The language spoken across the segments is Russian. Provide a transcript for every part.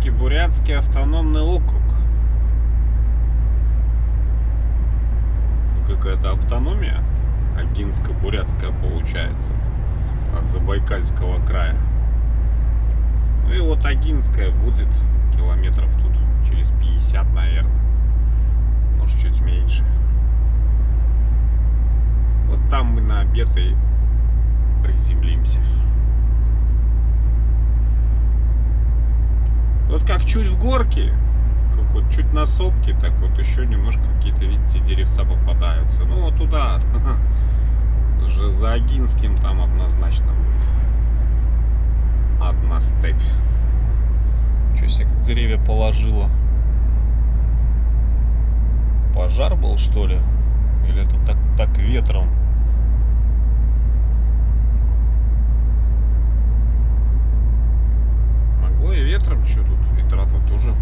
Огинский бурятский автономный округ. Какая-то автономия Огинско-бурятская получается от Забайкальского края. Ну и вот Огинская будет километров тут через 50, наверное. Может, чуть меньше. Вот там мы на обед и приземлимся. Вот как чуть в горке, как вот чуть на сопке, так вот еще немножко какие-то, видите, деревца попадаются. Ну вот туда, уже за Огинским, там однозначно будет одна степь. Что себе как деревья положила? Пожар был, что ли? Или это так ветром? Могло и ветром, что тут? Ветра-то тоже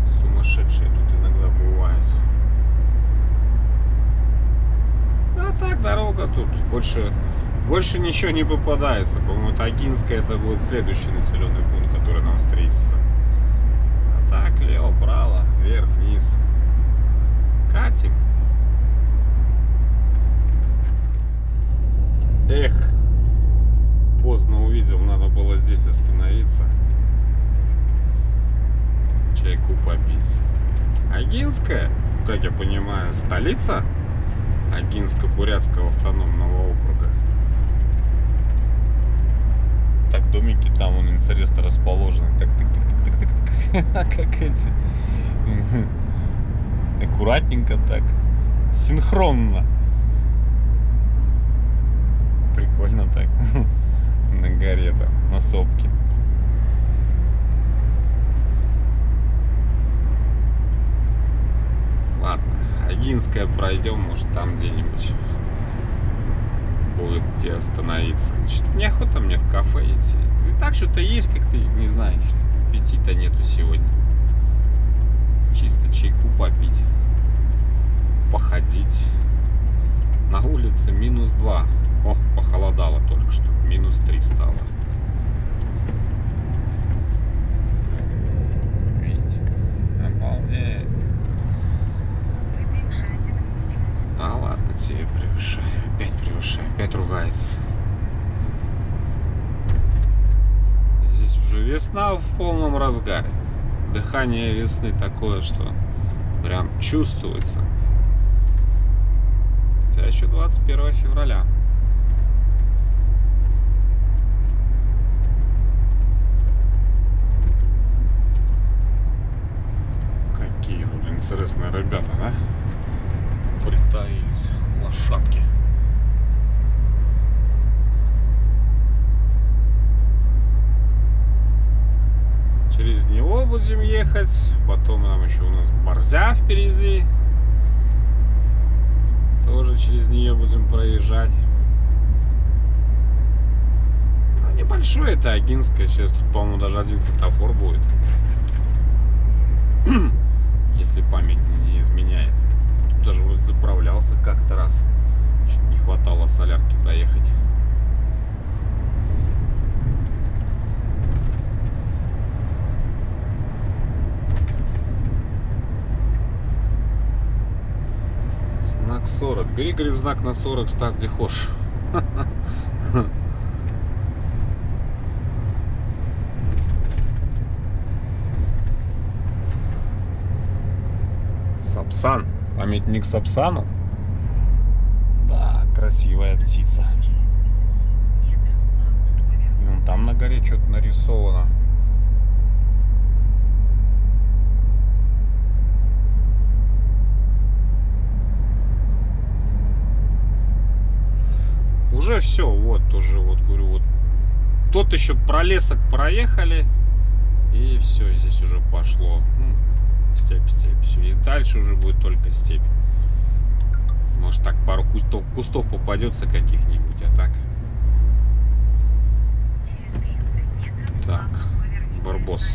сумасшедшие тут иногда бывают. А так дорога тут больше ничего не попадается. По-моему, это Огинская, это будет следующий населенный пункт, который нам встретится. А так, лево, право, вверх, вниз. Катим. Эх, поздно увидел, надо было здесь остановиться. Чайку попить. Огинская, как я понимаю, столица Огинско-бурятского автономного округа. Так, домики там, он интересно расположены. Так, как эти. Аккуратненько так. Синхронно. Прикольно так. На горе там, на сопке. Ладно, Огинская пройдем, может там где-нибудь будет где остановиться. Что-то неохота мне в кафе идти. И так что-то есть, как ты не знаешь, что аппетита нету сегодня. Чисто чайку попить, походить. На улице -2. О, похолодало только что, -3 стало. Видите? Обалдеть. А ладно, тебе превышаю. Опять превышаю. Опять ругается. Здесь уже весна в полном разгаре. Дыхание весны такое, что прям чувствуется. Хотя еще 21 февраля. Какие тут интересные ребята, да? Притаились лошадки. Через него будем ехать. Потом нам еще у нас Борзя впереди. Тоже через нее будем проезжать. Ну, небольшое это Огинская. Сейчас тут, по-моему, даже один светофор будет. Если память не изменяет. Тут даже вроде заправлялся как-то раз. Чуть не хватало солярки доехать. Знак 40. Бери, говорит, знак на 40, став где хочешь. Сапсан. Памятник Сапсану. Да, красивая птица. И вон там на горе что-то нарисовано. Уже все, вот уже, вот говорю, вот тот еще пролесок проехали, и все, здесь уже пошло. Степь, все. И дальше уже будет только степь. Может, так пару кустов попадется каких-нибудь, а так. Так, Барбос.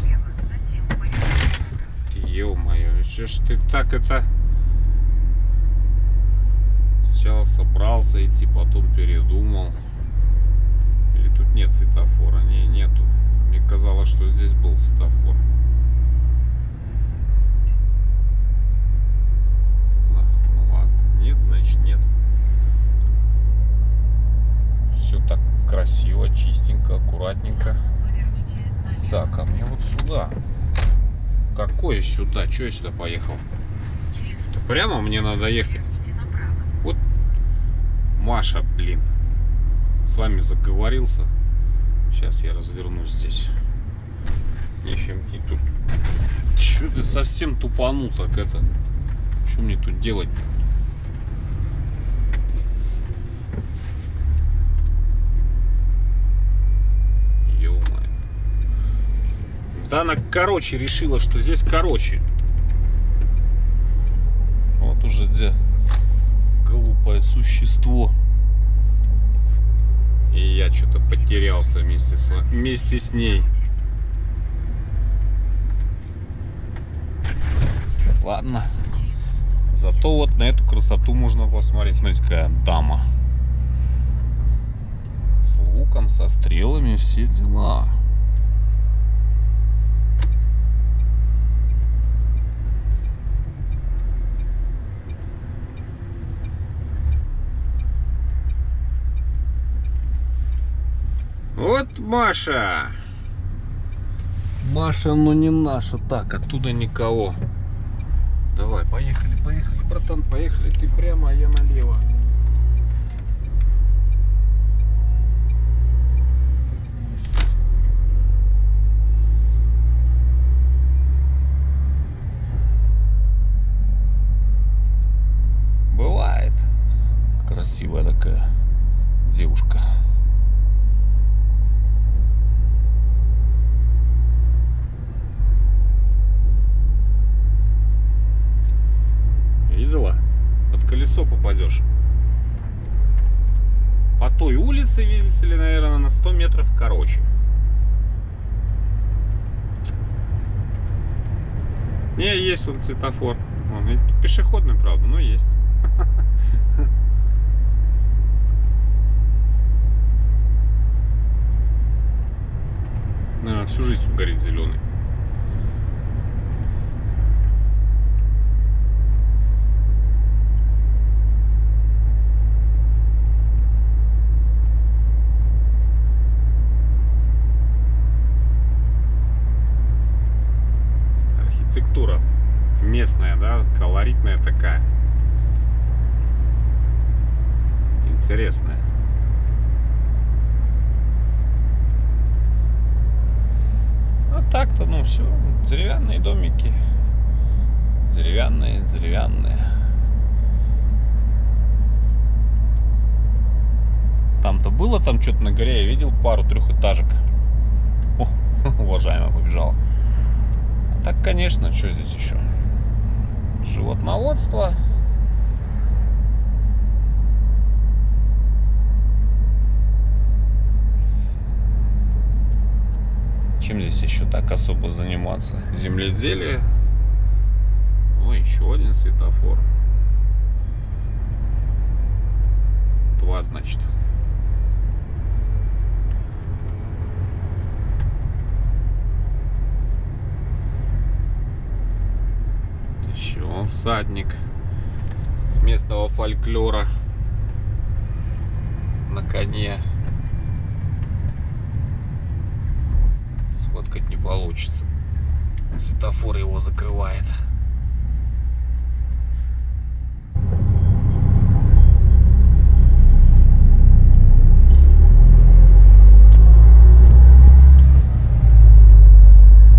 Ё-моё, что ж ты так это... Сначала собрался идти, потом передумал. Или тут нет светофора? Не, нету. Мне казалось, что здесь был светофор. Ну ладно. Нет, значит нет. Все так красиво, чистенько, аккуратненько. Так, а мне вот сюда. Какое сюда? Че я сюда поехал? Прямо мне надо ехать. Вот Маша, блин. С вами заговорился. Сейчас я развернусь здесь. Нифига тут. Че ты совсем тупанул так это? Что мне тут делать-то? Ё-моё. Да она короче решила, что здесь короче. Вот уже где глупое существо. И я что-то потерялся вместе с ней. Ладно. Зато вот на эту красоту можно посмотреть. Смотрите, какая дама. С луком, со стрелами, все дела. Вот Маша. Маша, ну не наша. Так, оттуда никого. Давай, поехали, братан, поехали. Ты прямо, а я налево. Бывает. Красивая такая девушка. Видела? Под колесо попадешь. По той улице, видите ли, наверное, на 100 метров короче. Не, есть вон светофор. Он пешеходный, правда, но есть. Наверное, всю жизнь тут горит зеленый. Архитектура местная, да, колоритная такая. Интересная. А так-то, ну все, деревянные домики. Деревянные. Там-то было, там что-то на горе, я видел пару трехэтажек. О, уважаемая побежала. А так, конечно, что здесь еще? Животноводство. Чем здесь еще так особо заниматься? Земледелие. Ой, еще один светофор. 2, значит. Еще всадник с местного фольклора на коне. Сфоткать не получится. Светофор его закрывает.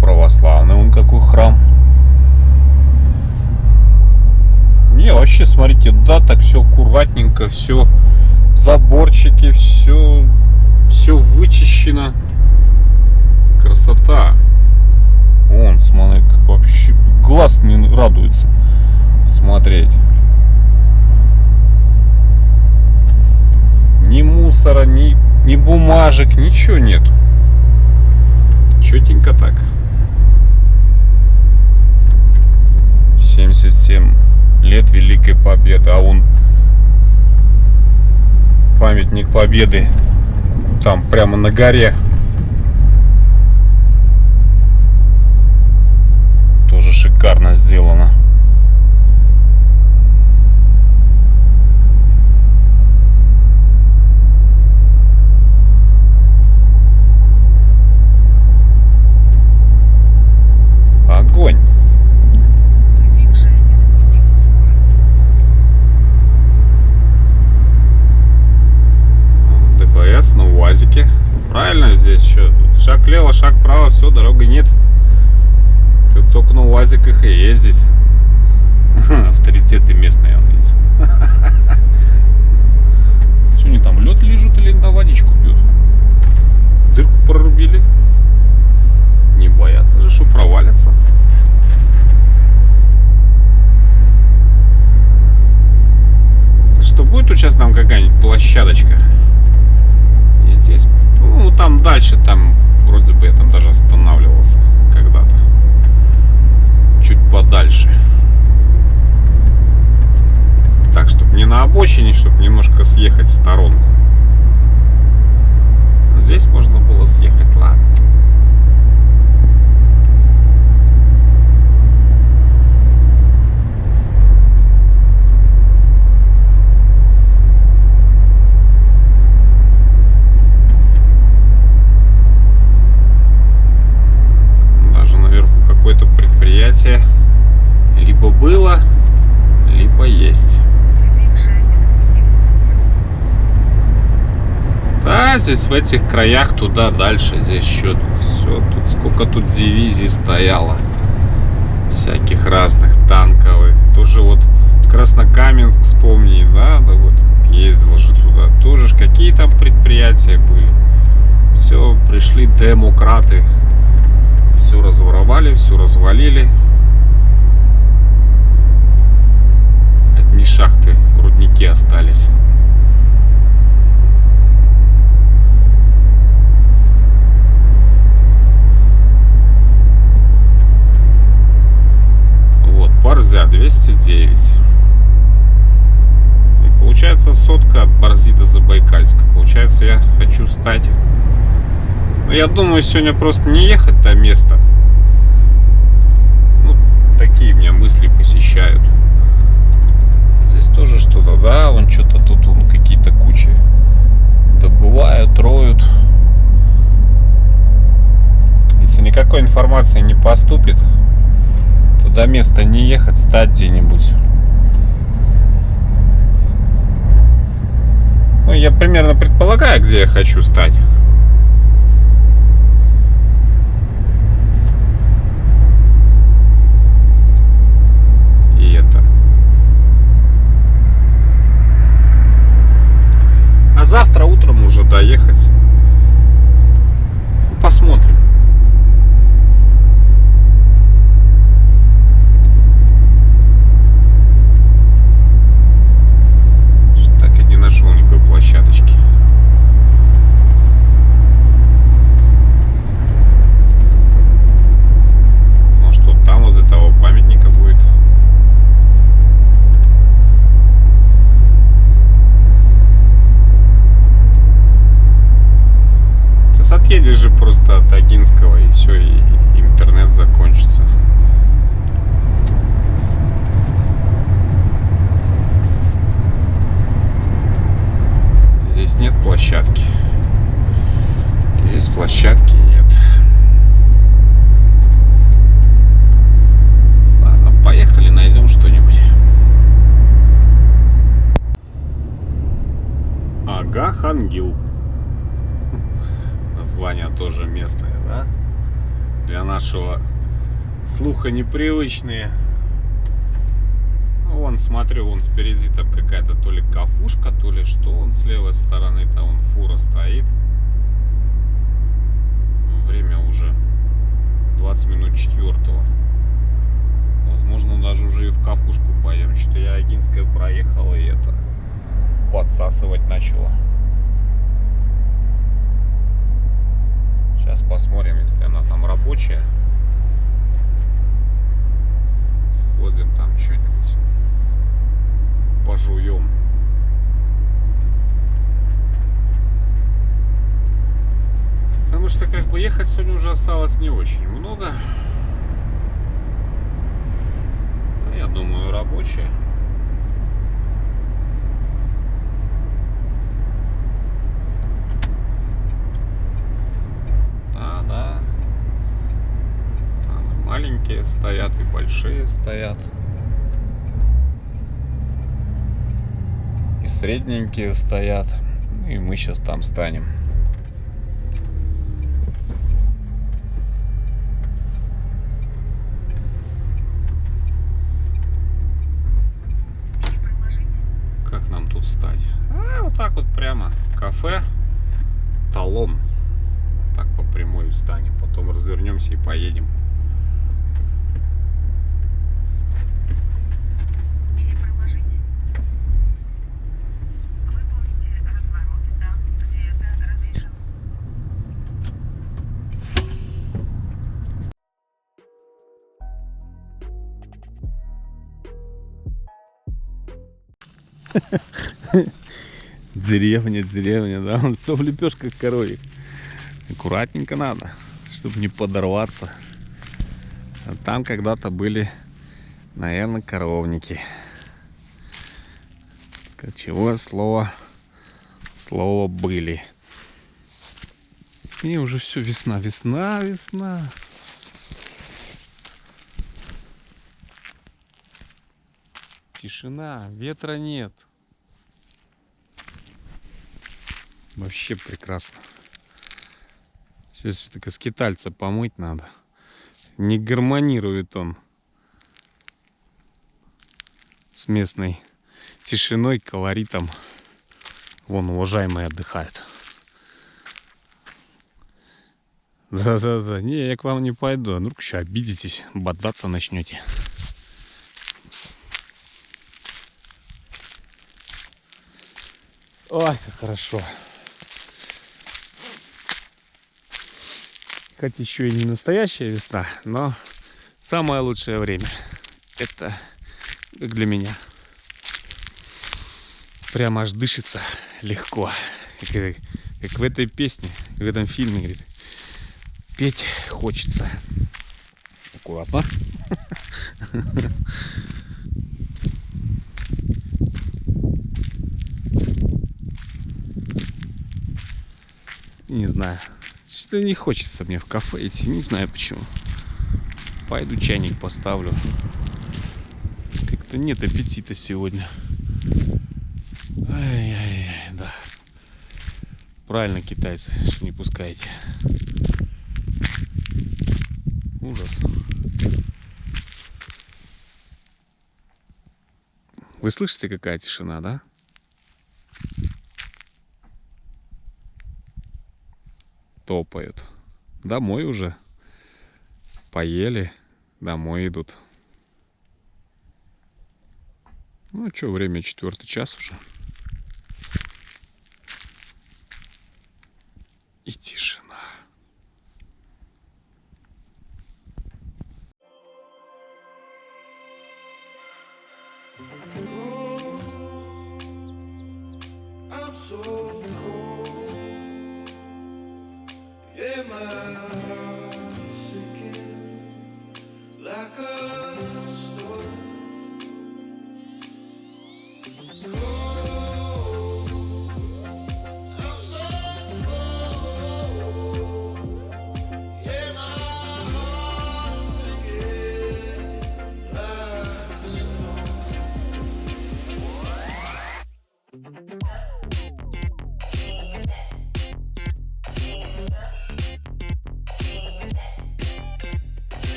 Православный он какой храм. Не, вообще, смотрите, да, так все аккуратненько, все заборчики, все вычищено. Красота. Вон, смотри, как вообще глаз не радуется смотреть. Ни мусора, ни бумажек, ничего нет. Четенько так. 77 лет Великой Победы. А вон памятник Победы. Там прямо на горе. сделано. Огонь. Вы превышаете допустимую скорость. ДПС на УАЗике. Правильно здесь что? Шаг влево, шаг вправо, все, дороги нет. Тут только на УАЗиках и ездить. Авторитеты местные, видите. Что они там, лед лежат или на водичку пьют? Дырку прорубили. Не боятся же, что провалятся. Что будет сейчас нам какая-нибудь площадочка? И здесь, ну там дальше, там вроде бы я там даже останавливался когда-то. Чуть подальше. Так, чтобы не на обочине, чтобы немножко съехать в сторонку. Здесь можно было съехать, ладно. Даже наверху какое-то предприятие либо было, либо есть. Вы превышаете допустимую скорость. Да, здесь в этих краях туда дальше, здесь еще все. Тут сколько тут дивизий стояло. Всяких разных танковых. Тоже вот Краснокаменск вспомни, да вот ездил же туда. Тоже ж какие там предприятия были. Все, пришли демократы. Все разворовали, все развалили. Одни шахты, рудники остались. Вот, Борзя 209. Получается сотка от Борзи до Забайкальска. Получается, я хочу стать. Но я думаю, сегодня просто не ехать до места. Ну, такие меня мысли посещают. Здесь тоже что-то, да, вон что-то тут вон какие-то кучи добывают, роют. Если никакой информации не поступит, то до места не ехать, стать где-нибудь. Ну, я примерно предполагаю, где я хочу стать. И это. А завтра утром уже доехать. Ну, посмотрим. Так и не нашел никакой площадочки. Может, вот там возле того памятника будет. Отъедешь же просто от Агинского, и все, и интернет закончится. Здесь нет площадки. Здесь площадки нет. Ладно, поехали, найдем что-нибудь. Ага, Хангил. Название тоже местное, да? Для нашего слуха непривычные. Вон, смотрю, вон впереди там какая-то то ли кафушка, то ли что. Вон с левой стороны там вон фура стоит. Время уже 20 минут 4-го. Возможно, даже уже и в кафушку поем. Что-то я Агинское проехал, и это подсасывать начало. Сейчас посмотрим, если она там рабочая. Сходим там что-нибудь. Пожуем. Потому что как бы ехать сегодня уже осталось не очень много. рабочие. Да. Там и маленькие стоят, и большие стоят. И средненькие стоят. Ну и мы сейчас там станем. Или проложить. Как нам тут стать? Вот так вот прямо. Кафе Талон. Так по прямой встанем. Потом развернемся и поедем. Или проложить. Выполните разворот там, где это разрешено. Деревня, да, он все в лепешках коровьих. Аккуратненько надо, чтобы не подорваться. А там когда-то были, наверное, коровники. Кочевое слово были. И уже все, весна. Тишина, ветра нет. Вообще прекрасно. Сейчас только скитальца помыть надо. Не гармонирует он с местной тишиной, колоритом. Вон уважаемые отдыхают. Да. Не, я к вам не пойду. А вдруг еще обидитесь, бодаться начнете. Ой, как хорошо. Хоть еще и не настоящая весна, но самое лучшее время. Это как для меня. Прямо аж дышится легко. Как в этой песне, в этом фильме, говорит, петь хочется. Аккуратно. Не знаю. Что-то не хочется мне в кафе идти. Не знаю почему. Пойду чайник поставлю. Как-то нет аппетита сегодня. Ай-яй-яй, да. Правильно, китайцы, что не пускаете. Ужас. Вы слышите, какая тишина, да? Топают. Домой уже. Поели. Домой идут. Ну что, время 4-й час уже. И тишина. I'm so cold. Yeah, my heart's sinking like a storm. Cold. I'm so cold. Yeah, my heart's sinking like a storm.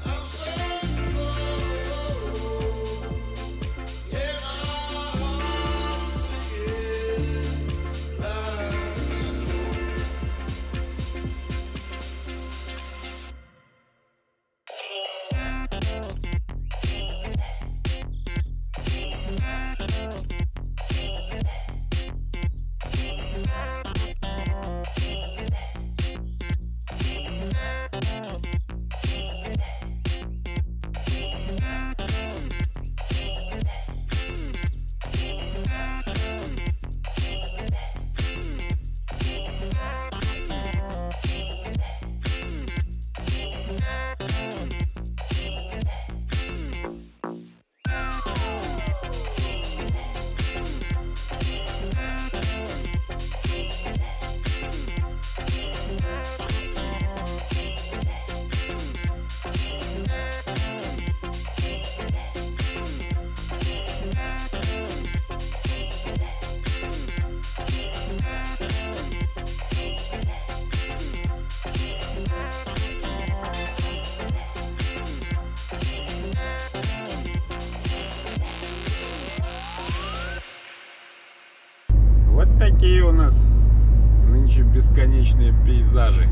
I'm so cold. Yeah, my heart is sinking like snow. Вот такие у нас нынче бесконечные пейзажи.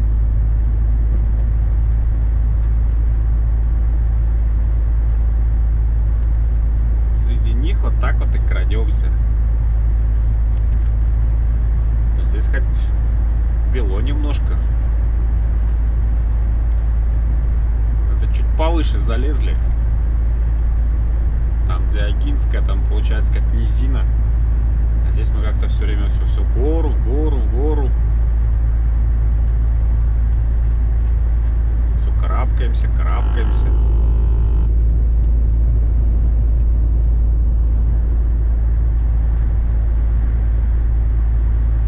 Среди них вот так вот и крадемся. Но здесь хоть бело немножко. Это чуть повыше залезли. Там где Агинская, там получается как низина. А здесь мы как-то все время все в гору, в гору, в гору. Все карабкаемся, карабкаемся.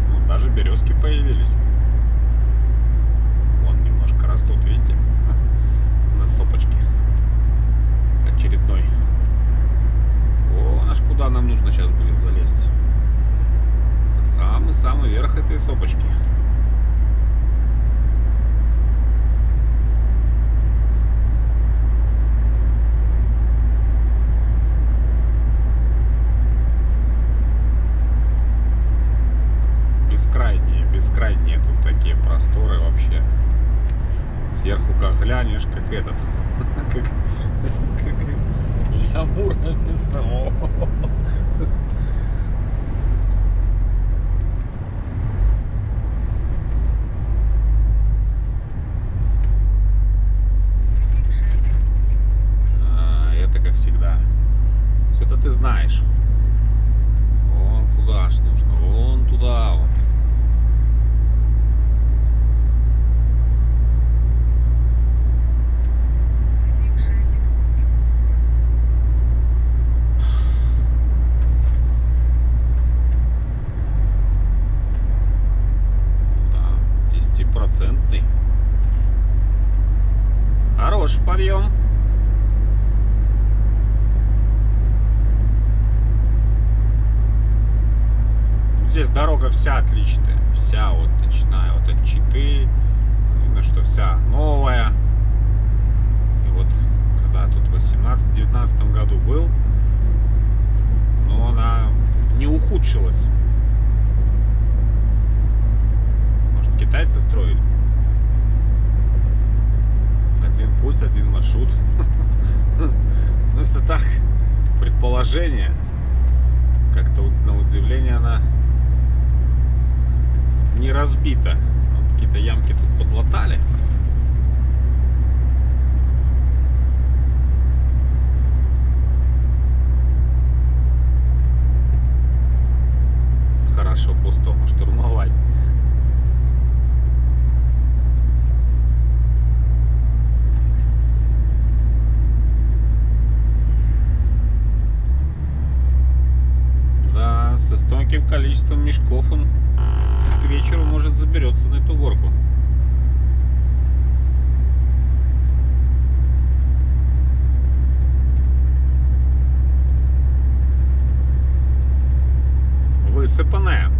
Ну, даже березки появились. Вон немножко растут, видите? На сопочке. Очередной. О, аж куда нам нужно сейчас будет залезть? Самый-самый верх этой сопочки. Бескрайние тут такие просторы вообще. Сверху как глянешь, как этот, как лямурное место. Превышайте допустимую скорость. Это как всегда. Все это ты знаешь. Вон куда ж нужно, вон туда. Вот. Превышайте допустимую скорость. Да, 10%. Хороший подъем. Здесь дорога вся отличная. Вся вот, начиная вот от Читы. Видно, что вся новая. И вот, когда тут в 18-19 году был, но она не ухудшилась. Может, китайцы строили? Один путь, один маршрут. Ну, это так, предположение. Как-то на удивление она не разбита. Вот какие-то ямки тут подлатали. Хорошо пустому штурмовать. Да, с тонким количеством мешков он к вечеру, может, заберется на эту горку. высыпанная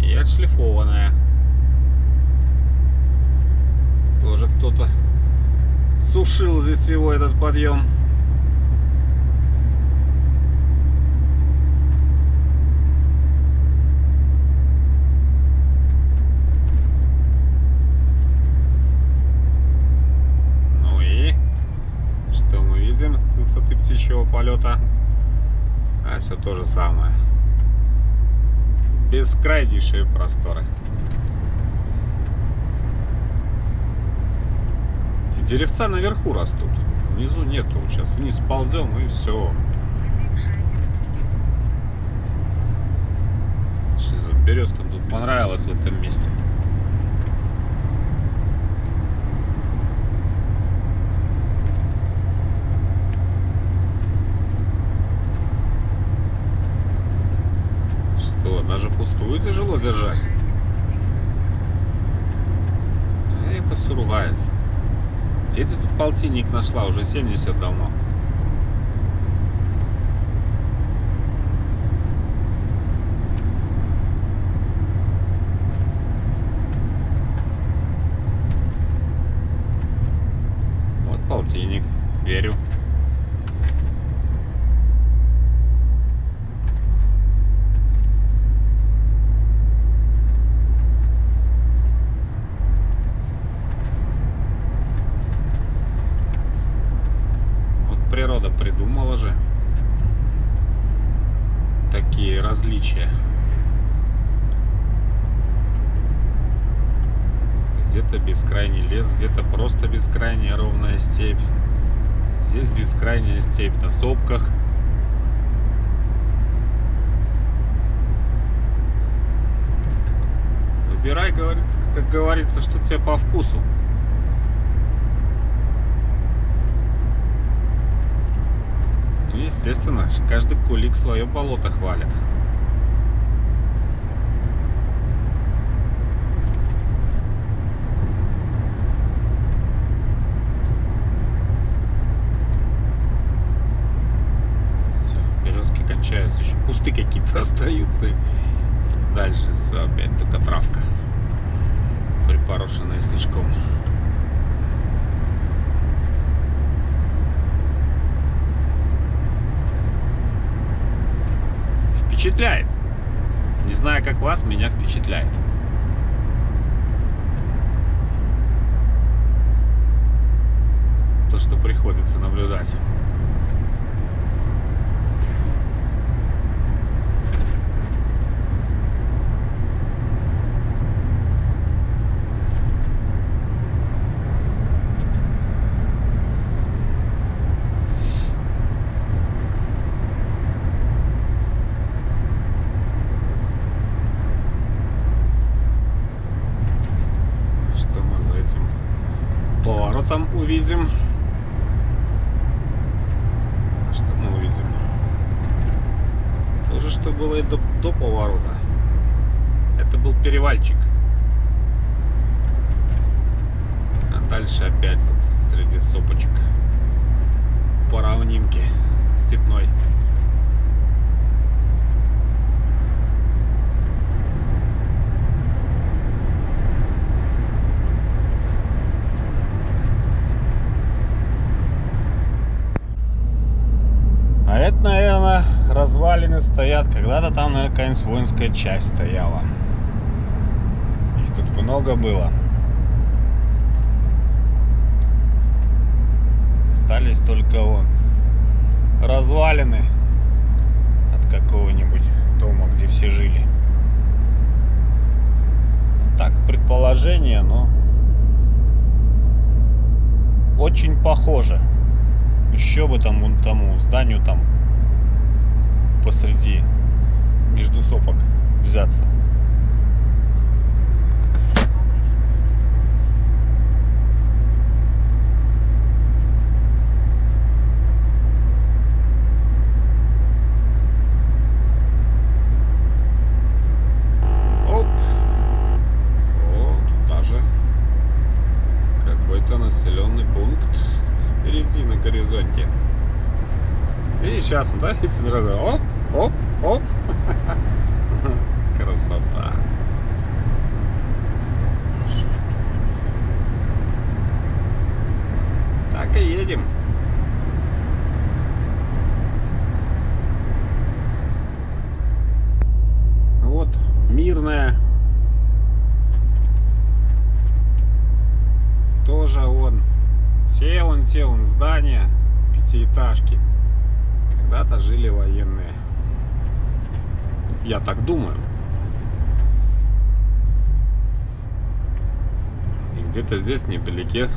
и отшлифованная. Тоже кто-то сушил здесь его этот подъем. Ну и что мы видим с высоты птичьего полета? А все то же самое. Бескрайнейшие просторы. Деревца наверху растут, внизу нету. Сейчас вниз ползем и все. Березка тут понравилась в этом месте. Что, даже пустую тяжело держать? Это все ругается. Где ты тут полтинник нашла? Уже 70 давно. Вот полтинник. Верю. Природа придумала же такие различия. Где-то бескрайний лес, где-то просто бескрайняя ровная степь. Здесь бескрайняя степь на сопках. Выбирай, говорится, как говорится, что тебе по вкусу. Естественно, каждый кулик свое болото хвалит. Все, березки кончаются, еще кусты какие-то остаются. И дальше все, опять только травка, припорошенная снежком. Впечатляет. Не знаю, как вас, меня впечатляет. То, что приходится наблюдать. Поворотом увидим. Что мы увидим? То же, что было и до поворота. Это был перевальчик. А дальше опять вот среди сопочек по равнинке степной. А это, наверное, развалины стоят. Когда-то там, наверное, какая-нибудь воинская часть стояла. Их тут много было. Остались только вон развалины от какого-нибудь дома, где все жили. Так, предположение, но очень похоже. Еще бы там вон тому зданию там посреди между сопок взяться. Оп! О, тут даже какой-то населенный пункт впереди на горизонте. И сейчас, да, видите, дорогой, оп, оп, оп. красота. Так и едем. Вот Мирная. Тоже все здания, пятиэтажки. Когда-то жили военные. Я так думаю. И где-то здесь невдалеке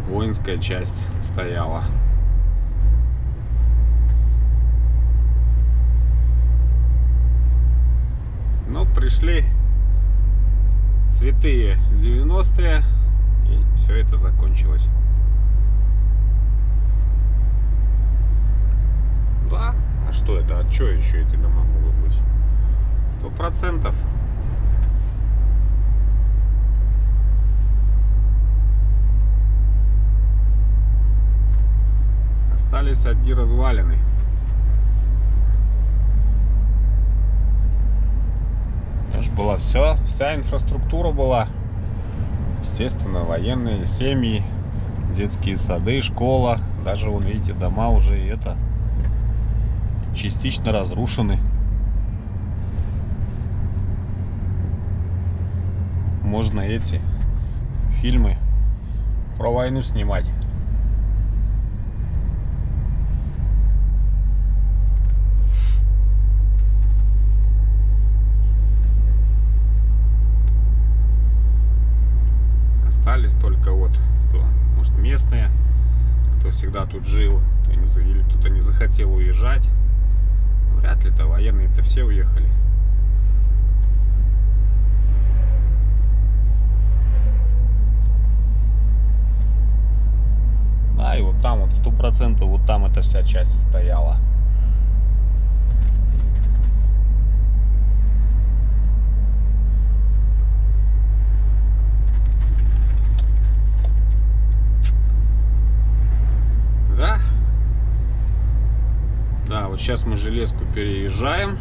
воинская часть стояла. Но пришли святые 90-е, и все это закончилось. Да, а что это? А что еще эти дома могут быть? 100%. Остались одни развалины. Тоже была вся инфраструктура была. Естественно, военные семьи, детские сады, школа. Даже, вон, видите, дома уже частично разрушены. Можно эти фильмы про войну снимать. Остались только кто, может, местные, кто всегда тут жил, или кто-то не захотел уезжать. Вряд ли-то военные-то все уехали. Да, и вот там 100%, вот там эта вся часть стояла. Да, вот сейчас мы железку переезжаем.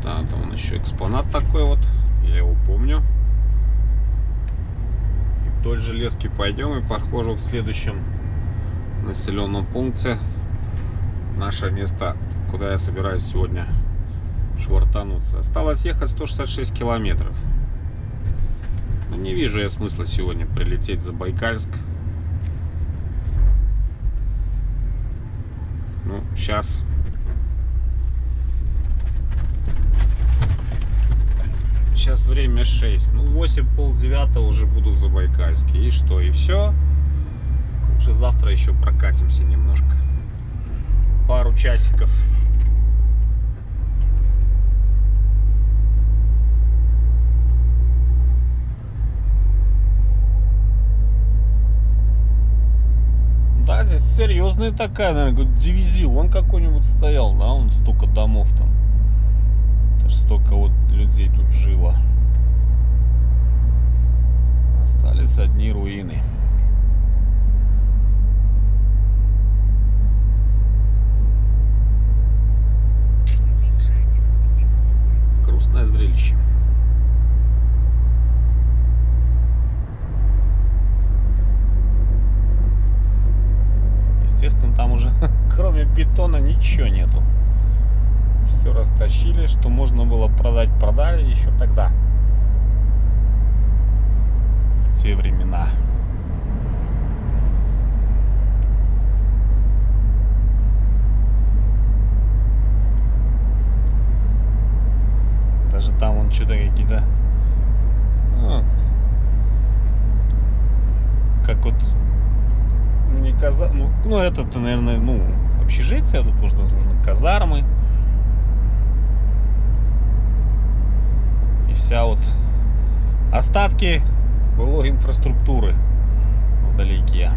Да, там он еще экспонат такой вот. Я его помню. И вдоль железки пойдем, и похоже в следующем населенном пункте наше место, куда я собираюсь сегодня швартануться. Осталось ехать 166 километров. Но не вижу я смысла сегодня прилететь в Забайкальск. Ну, сейчас время 6. Ну, 8, полдевятого уже буду в Забайкальске. И что, и все? Лучше завтра еще прокатимся немножко. Пару часиков. Да, здесь серьезная такая, наверное, дивизион какой-нибудь стоял, да, он столько домов там. Это ж столько людей тут жило. Остались одни руины. Грустное зрелище. Естественно, там уже кроме бетона ничего нету. Все растащили, что можно было продать, продали еще тогда, в те времена. Даже там вон что-то какие-то, как не это-то, наверное, общежитие, тут нужно казармы. И вся остатки былой инфраструктуры вдалеке.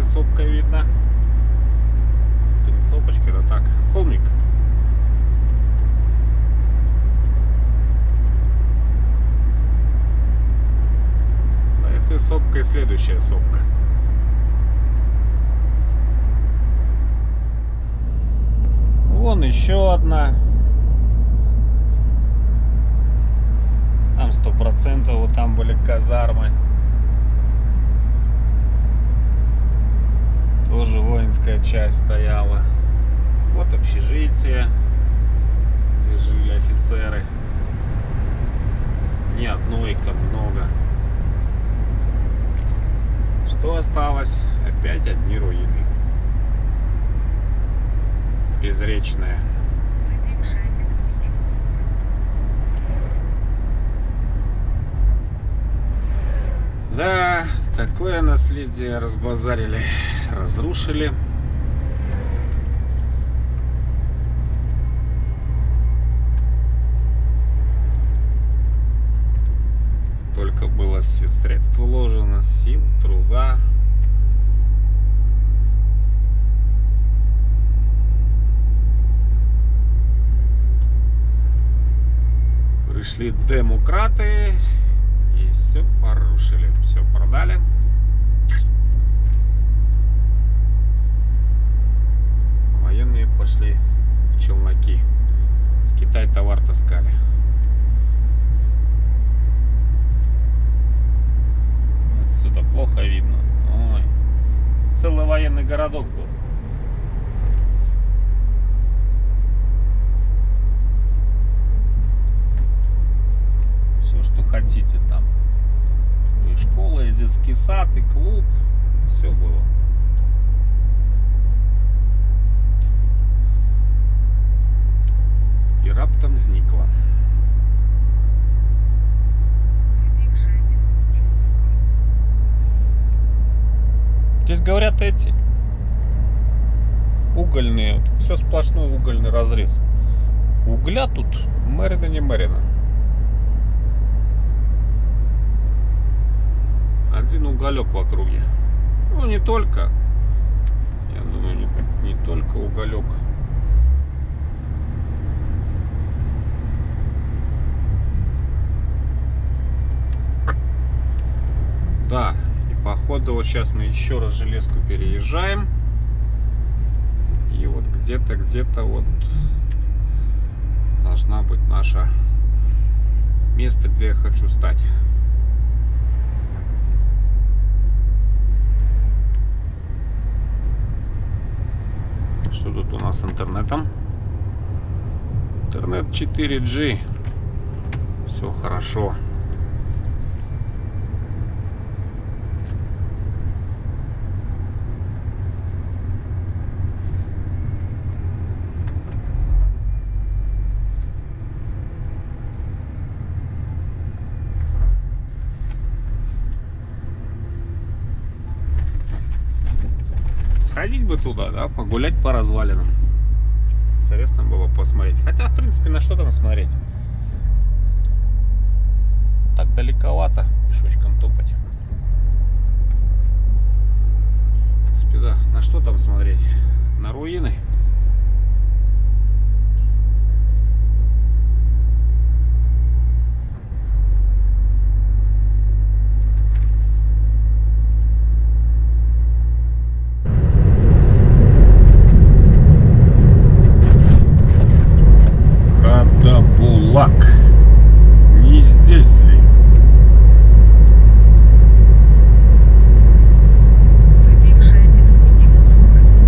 Сопка видно. Сопочка, это так, холмик. За этой сопкой следующая сопка. Вон еще одна. Там 100%, вот там были казармы. Тоже воинская часть стояла. Вот общежитие, где жили офицеры. Не одно, их там много. Что осталось? Опять одни руины. Безречная. Вы превышаете допустимую скорость. Да, такое наследие разбазарили, разрушили. Столько было средств вложено, сил, труда. Пришли демократы и все порушили, все продали. Военные пошли в челноки. С Китая товар таскали. Отсюда плохо видно. Ой. Целый военный городок был. Все, что хотите там. И школа, и детский сад, и клуб. Все было. И раптом зникло. Вы превышаете допустимую скорость. Здесь говорят эти угольные, все сплошной угольный разрез. Угля тут мэрина не мэрина. Один уголек в округе. Ну не только. Я думаю, не только уголек. Да, и походу вот сейчас мы еще раз железку переезжаем. И вот где-то вот должна быть наше место, где я хочу стать. Что тут у нас с интернетом? Интернет 4G. Все хорошо. Сходить бы туда, да, погулять по развалинам. Интересно было посмотреть. Хотя, в принципе, на что там смотреть? Так далековато пешочком топать. В принципе, да. На что там смотреть? На руины? Хадабулак. Не здесь ли? Вы превышаете допустимую скорость.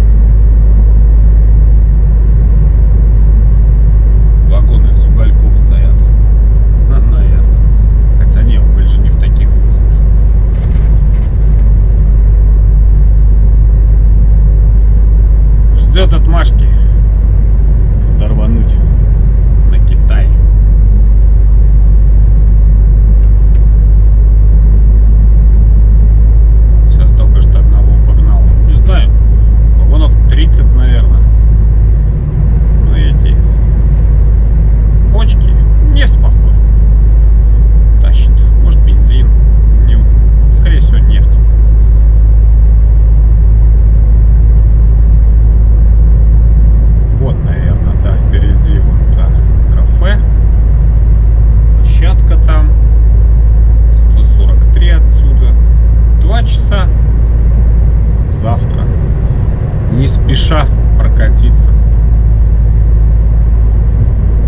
крыша прокатиться.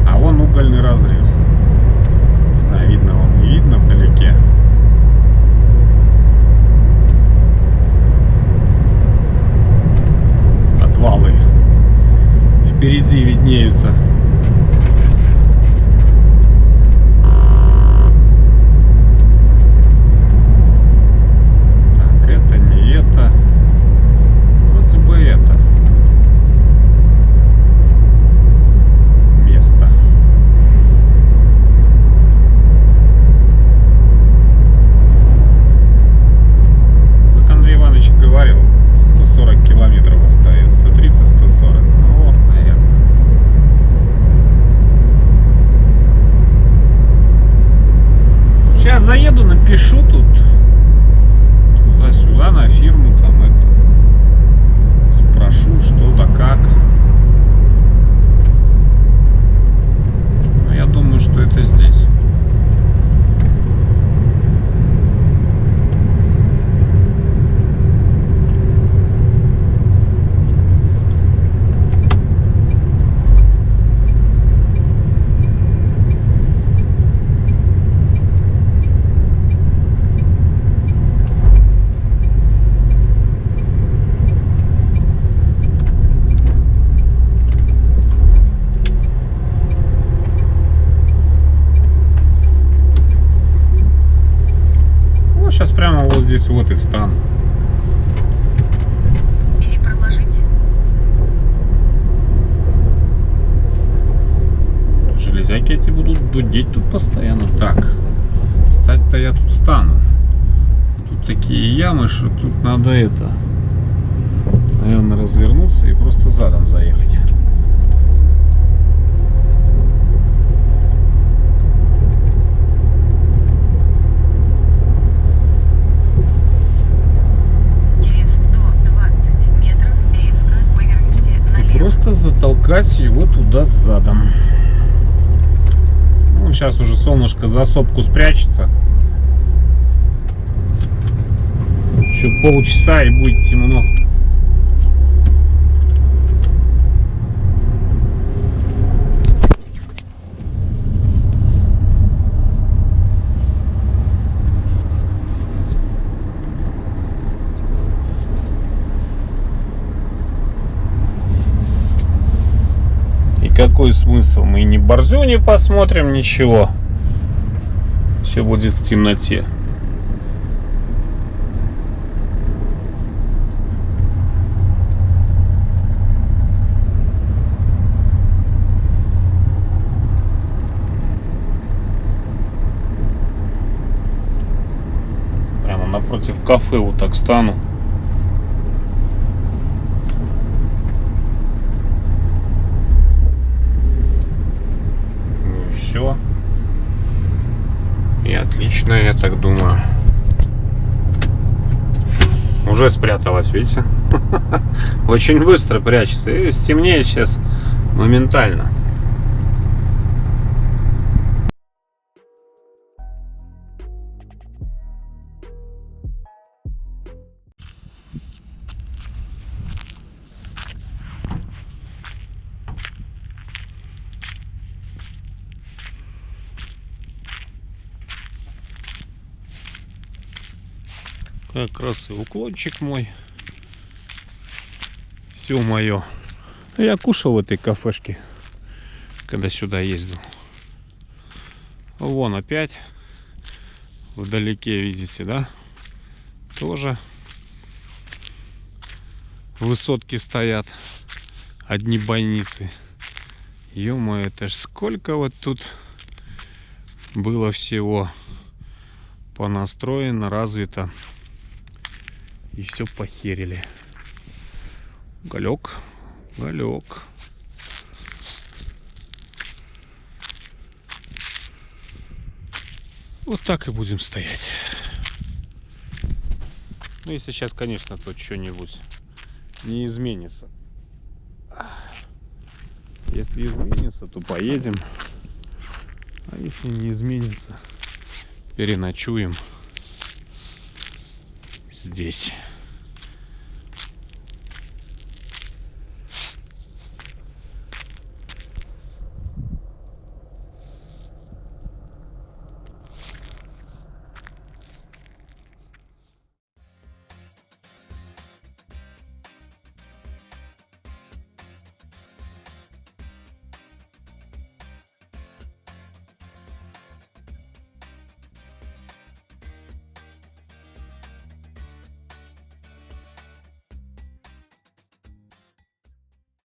А вон угольный разрез. Не знаю, видно вам, не видно вдалеке. Отвалы впереди виднеются. Так, это не это. Вроде бы это место. Как Андрей Иванович говорил, 140 километров остается, 130-140. Ну вот, наверное. Сейчас заеду, напишу тут туда-сюда на фирму, там это, спрошу, что да как. Но я думаю, что это здесь. Вот сейчас прямо вот здесь вот и встану. Или проложить. Железяки эти будут дудеть тут постоянно. Так, встать-то я тут стану. Тут такие ямы, что тут надо это, наверное, развернуться и просто задом заехать. Через 120 метров резко поверните И налево. просто затолкать его туда задом. Ну, сейчас уже солнышко за сопку спрячется. Еще полчаса и будет темно. И какой смысл? Мы не борзю не посмотрим, ничего. Все будет в темноте. Прямо напротив кафе вот так стану. Ну и все. И отлично, я так думаю. Уже спряталась, видите? Очень быстро прячется. И стемнеет сейчас моментально. Как раз и уклончик мой. Все мое. Я кушал в этой кафешке, когда сюда ездил. Вон опять. Вдалеке, видите, да? Тоже высотки стоят. Одни бойницы. Ё-моё, это ж сколько вот тут было всего понастроено, развито. И все похерили. Уголек, уголек. Вот так и будем стоять. Ну, если сейчас, конечно, тут что-нибудь не изменится. Если изменится, то поедем. А если не изменится, переночуем здесь.